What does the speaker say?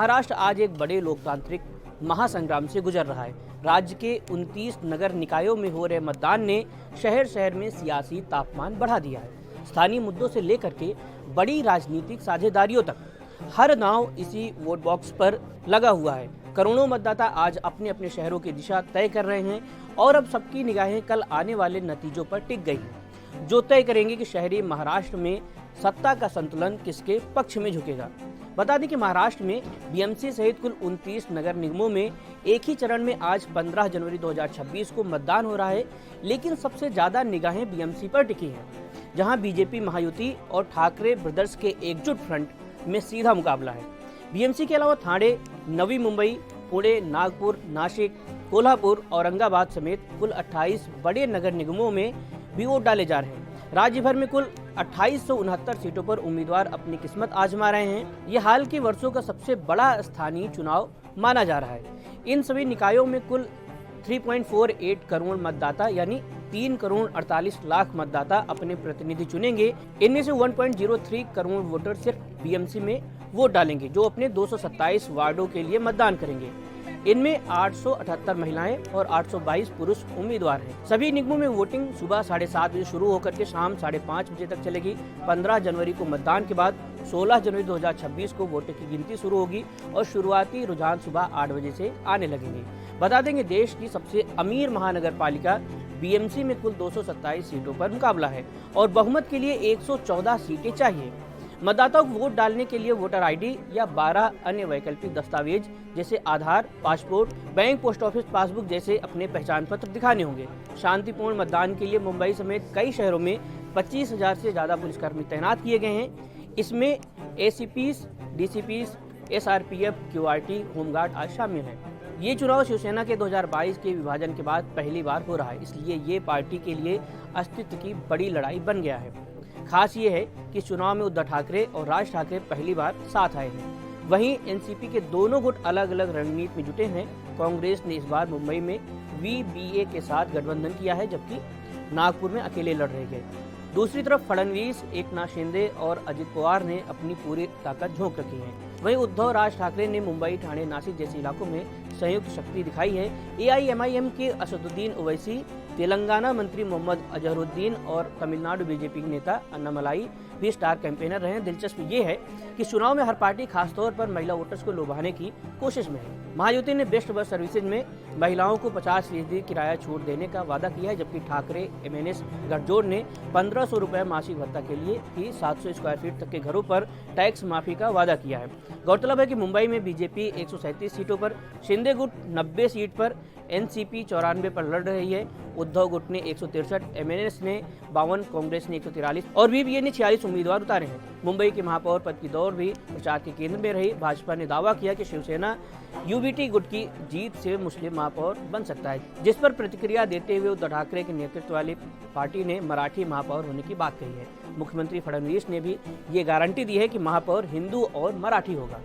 महाराष्ट्र आज एक बड़े लोकतांत्रिक महासंग्राम से गुजर रहा है। राज्य के 29 नगर निकायों में हो रहे मतदान ने शहर शहर में सियासी तापमान बढ़ा दिया है। स्थानीय मुद्दों से लेकर के बड़ी राजनीतिक साझेदारियों तक हर नाव इसी वोट बॉक्स पर लगा हुआ है। करोड़ों मतदाता आज अपने अपने शहरों की दिशा तय कर रहे हैं और अब सबकी निगाहें कल आने वाले नतीजों पर टिक गई हैं, जो तय करेंगे कि शहरी महाराष्ट्र में सत्ता का संतुलन किसके पक्ष में झुकेगा। बता दें कि महाराष्ट्र में बीएमसी सहित कुल 29 नगर निगमों में एक ही चरण में आज 15 जनवरी 2026 को मतदान हो रहा है, लेकिन सबसे ज्यादा निगाहें बीएमसी पर टिकी हैं, जहां बीजेपी महायुति और ठाकरे ब्रदर्स के एकजुट फ्रंट में सीधा मुकाबला है। बीएमसी के अलावा ठाणे, नवी मुंबई, पुणे, नागपुर, नासिक, कोल्हापुर, औरंगाबाद समेत कुल 28 बड़े नगर निगमों में भी वोट डाले जा रहे हैं। राज्य भर में कुल 2869 सीटों पर उम्मीदवार अपनी किस्मत आजमा रहे हैं। ये हाल के वर्षों का सबसे बड़ा स्थानीय चुनाव माना जा रहा है। इन सभी निकायों में कुल 3.48 करोड़ मतदाता यानी 3 करोड़ 48 लाख मतदाता अपने प्रतिनिधि चुनेंगे। इनमें से 1.03 करोड़ वोटर सिर्फ बीएमसी में वोट डालेंगे, जो अपने 227 वार्डों के लिए मतदान करेंगे। इनमें 878 महिलाएं और 822 पुरुष उम्मीदवार हैं। सभी निगमों में वोटिंग सुबह 7:30 बजे शुरू होकर के शाम 5:30 बजे तक चलेगी। 15 जनवरी को मतदान के बाद 16 जनवरी 2026 को वोटों की गिनती शुरू होगी और शुरुआती रुझान सुबह 8 बजे से आने लगेंगे। बता देंगे देश की सबसे अमीर महानगर पालिका बीएमसी में कुल 227 सीटों पर मुकाबला है और बहुमत के लिए 114 सीटें चाहिए। मतदाताओं को वोट डालने के लिए वोटर आईडी या 12 अन्य वैकल्पिक दस्तावेज जैसे Aadhaar, passport, bank, post office passbook जैसे अपने पहचान पत्र दिखाने होंगे। शांतिपूर्ण मतदान के लिए मुंबई समेत कई शहरों में 25,000 से ज्यादा पुलिसकर्मी तैनात किए गए हैं। इसमें एसीपीस, डीसीपीस, एसआरपीएफ, क्यूआरटी, होमगार्ड आज शामिल हैं। ये चुनाव शिवसेना के 2022 के विभाजन के बाद पहली बार हो रहा है, इसलिए ये पार्टी के लिए अस्तित्व की बड़ी लड़ाई बन गया है। खास ये है कि चुनाव में उद्धव ठाकरे और राज ठाकरे पहली बार साथ आए हैं। वहीं एनसीपी के दोनों गुट अलग अलग रणनीति में जुटे हैं। कांग्रेस ने इस बार मुंबई में वीबीए के साथ गठबंधन किया है, जबकि नागपुर में अकेले लड़ रहे हैं। दूसरी तरफ फडणवीस, एकनाथ शिंदे और अजित पवार ने अपनी पूरी ताकत झोंक रखी है। वहीं उद्धव राज ठाकरे ने मुंबई, ठाणे, नासिक जैसे इलाकों में संयुक्त शक्ति दिखाई है। एआईएमआईएम के असदुद्दीन ओवैसी, तेलंगाना मंत्री मोहम्मद अजहरुद्दीन और तमिलनाडु बीजेपी के नेता अन्नामलाई भी स्टार कैंपेनर रहे हैं। दिलचस्प ये है कि चुनाव में हर पार्टी खासतौर पर महिला वोटर्स को लुभाने की कोशिश में है। महायुति ने बेस्ट बस सर्विसेज में महिलाओं को 50% किराया छूट देने का वादा किया है, जबकि ठाकरे एमएनएस गठजोड़ ने 1500 रुपए मासिक भत्ता के लिए ही 700 स्क्वायर फीट तक के घरों पर टैक्स माफी का वादा किया है। गौरतलब है कि मुंबई में बीजेपी 137 सीटों पर, शिंदे गुट 90 सीट पर, एनसीपी 94 पर लड़ रही है। उद्धव गुट ने 163, एमएनएस ने 52, कांग्रेस ने 143 और बीबीए ने 46 उम्मीदवार उतारे हैं। मुंबई के महापौर पद की दौड़ भी प्रचार के केंद्र में रही। भाजपा ने दावा किया कि शिवसेना यूबीटी गुट की जीत से मुस्लिम महापौर बन सकता है, जिस पर प्रतिक्रिया देते हुए उद्धव ठाकरे के नेतृत्व वाली पार्टी ने मराठी महापौर होने की बात कही है। मुख्यमंत्री फडणवीस ने भी ये गारंटी दी है कि महापौर हिंदू और मराठी होगा।